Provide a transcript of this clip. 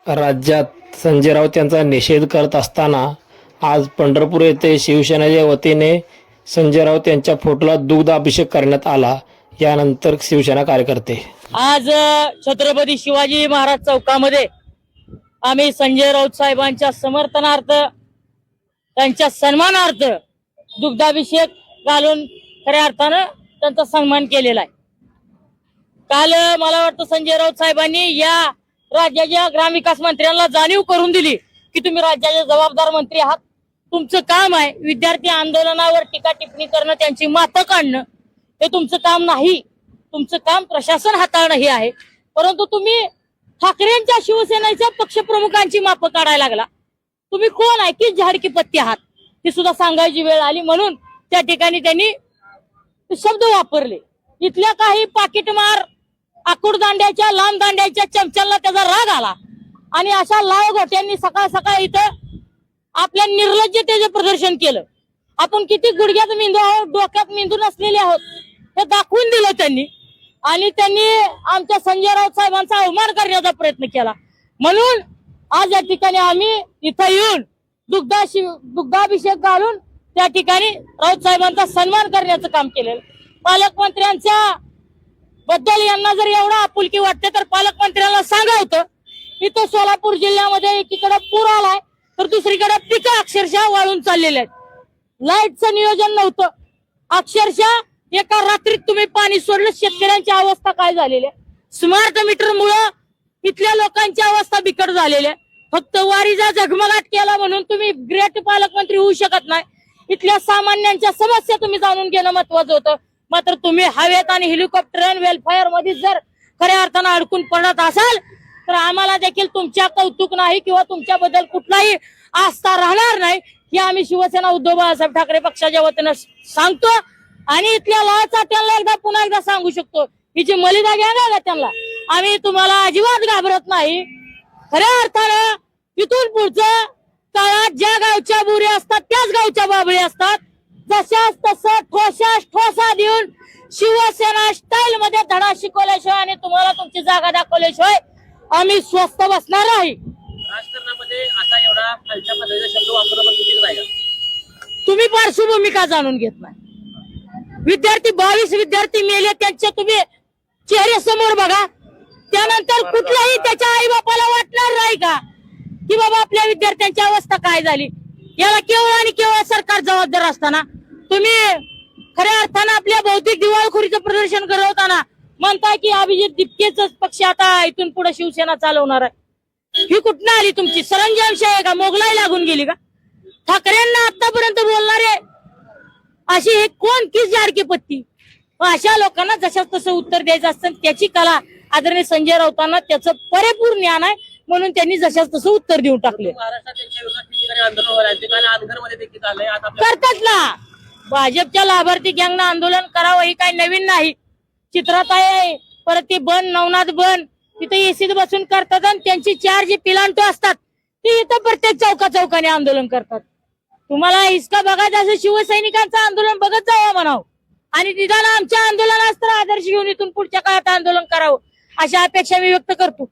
राज्यात संजय राऊत यांचा निषेध करत असताना आज पंढरपूर येथे शिवसेनेच्या वतीने संजय राऊत यांच्या फोटोला दुग्ध अभिषेक करण्यात आला। यानंतर शिवसेना कार्यकर्ते आज छत्रपती शिवाजी महाराज चौकामध्ये आम्ही संजय राऊत साहेबांच्या समर्थनार्थ त्यांच्या सन्मानार्थ दुग्धाभिषेक घालून खऱ्या अर्थानं त्यांचा सन्मान केलेला आहे। काल मला वाटतं संजय राऊत साहेबांनी या राज्याच्या ग्रामविकास मंत्र्यांना जाणीव करून दिली की तुम्ही राज्याचे जबाबदार मंत्री आहात, तुमचं काम आहे विद्यार्थी आंदोलनावर टीका टिप्पणी करणं, त्यांची मातं काढणं, हे तुमचं काम नाही, तुमचं काम प्रशासन हाताळणं हे आहे। परंतु तुम्ही ठाकरेंच्या शिवसेनेच्या पक्षप्रमुखांची मापं काढायला लागला। तुम्ही कोण आहे की झाड की पत्ती आहात हे सुद्धा सांगायची वेळ आली, म्हणून त्या ठिकाणी त्यांनी शब्द वापरले। इथल्या काही पाकिटमार आकुड दांड्याच्या लांब दांड्याच्या चमच्यांना त्याचा राग आला आणि अशा लाव घोट्यांनी सकाळ सकाळ इथं आपल्या निर्लज्जतेचे प्रदर्शन केलं। आपण किती गुडघ्यात मेंदू आहोत, डोक्यात मेंदू नसलेले आहोत हे दाखवून दिलं त्यांनी, आणि त्यांनी आमच्या संजय राऊत साहेबांचा अवमान करण्याचा प्रयत्न केला। म्हणून आज या ठिकाणी आम्ही इथं येऊन दुग्धाभिषेक घालून त्या ठिकाणी राऊत साहेबांचा सन्मान करण्याचं काम केलेलं। पालकमंत्र्यांच्या बद्दल यांना जर एवढा आपुलकी वाटते तर पालकमंत्र्यांना सांगा होतं, इथं सोलापूर जिल्ह्यामध्ये एकीकडे पूर आलाय तर दुसरीकडे पिकं अक्षरशः वाळून चाललेले आहेत, लाईटचं नियोजन नव्हतं, अक्षरशः एका रात्रीत तुम्ही पाणी सोडलं, शेतकऱ्यांची अवस्था काय झालेली आहे। स्मार्ट मीटर मुळे इथल्या लोकांची अवस्था बिकट झालेली आहे। फक्त वारीचा झगमगाट केला म्हणून तुम्ही ग्रेट पालकमंत्री होऊ शकत नाही। इथल्या सामान्यांच्या समस्या तुम्ही जाणून घेणं महत्वाचं होतं, मात्र तुम्ही हवेत आणि हेलिकॉप्टर आणि वेलफेअर मध्ये जर खऱ्या अर्थानं अडकून पडत असाल तर आम्हाला देखील तुमच्या कौतुक नाही किंवा तुमच्याबद्दल कुठलाही आस्था राहणार नाही, ही आम्ही शिवसेना उद्धव बाळासाहेब ठाकरे पक्षाच्या वतीनं सांगतो। आणि इथल्या लाचाट्यांना पुन्हा एकदा सांगू शकतो, ही जी मलिदा गँग आहे ना त्यांना आम्ही तुम्हाला अजिबात घाबरत नाही। खऱ्या अर्थानं इथून पुढचं काळात ज्या गावच्या बुरी असतात त्याच गावच्या बाबळी असतात, जशाच तसं ठोसा देऊन शिवसेना स्टाईल मध्ये धडा शिकवल्याशिवाय आणि तुम्हाला तुमची जागा दाखवल्याशिवाय आम्ही स्वस्त बसणार नाही। राजकारणामध्ये आता एवढा खालच्या पद्धतीचा शब्द वापरणं पण चुकीचं नाही का? तुम्ही पार्श्वभूमी का जाणून घेत नाही? 22 विद्यार्थी मेले, त्यांचे तुम्ही चेहरे समोर बघा, त्यानंतर कुठलाही त्याच्या आई बापाला वाटणार नाही का की बाबा आपल्या विद्यार्थ्यांची अवस्था काय झाली? याला केवळ आणि केवळ सरकार जबाबदार असताना तुम्ही खऱ्या अर्थानं आपल्या बौद्धिक दिवाळखोरीचं प्रदर्शन करवताना म्हणताय की अभिजित दिपकेच पक्ष आता इथून पुढे शिवसेना चालवणार आहे। ही कुठनं आली तुमची सरंजामशाही आहे का? मोगलाई लागून गेली का? ठाकरेंना आतापर्यंत बोलणारे अशी हे कोण की जारकी पत्ती? अशा लोकांना जशाच तसं उत्तर द्यायचं असतं, त्याची कला आदरणीय संजय राऊतांना त्याचं पुरेपूर ज्ञान आहे, म्हणून त्यांनी जशाच तसं उत्तर देऊन टाकले। महाराष्ट्रात त्यांच्या विरोधात ठिकठिकाणी आंदोलन व्हायला काल आंध्रमध्ये देखील आलंय, आता करतात ना भाजपच्या लाभार्थी गँगनं आंदोलन करावं ही काही नवीन नाही। चित्रात आहे, परत ती बन नवनाथ बन तिथे एसीत बसून करतात आणि त्यांची 4 जी पिलांटो असतात ती इथं प्रत्येक चौकाने आंदोलन करतात। तुम्हाला हिसका बघायचं असं शिवसैनिकांचं आंदोलन बघत जावं म्हणावं आणि निदान आमच्या आंदोलनास तर आदर्श घेऊन इथून पुढच्या काळात आंदोलन करावं अशा अपेक्षा मी व्यक्त करतो।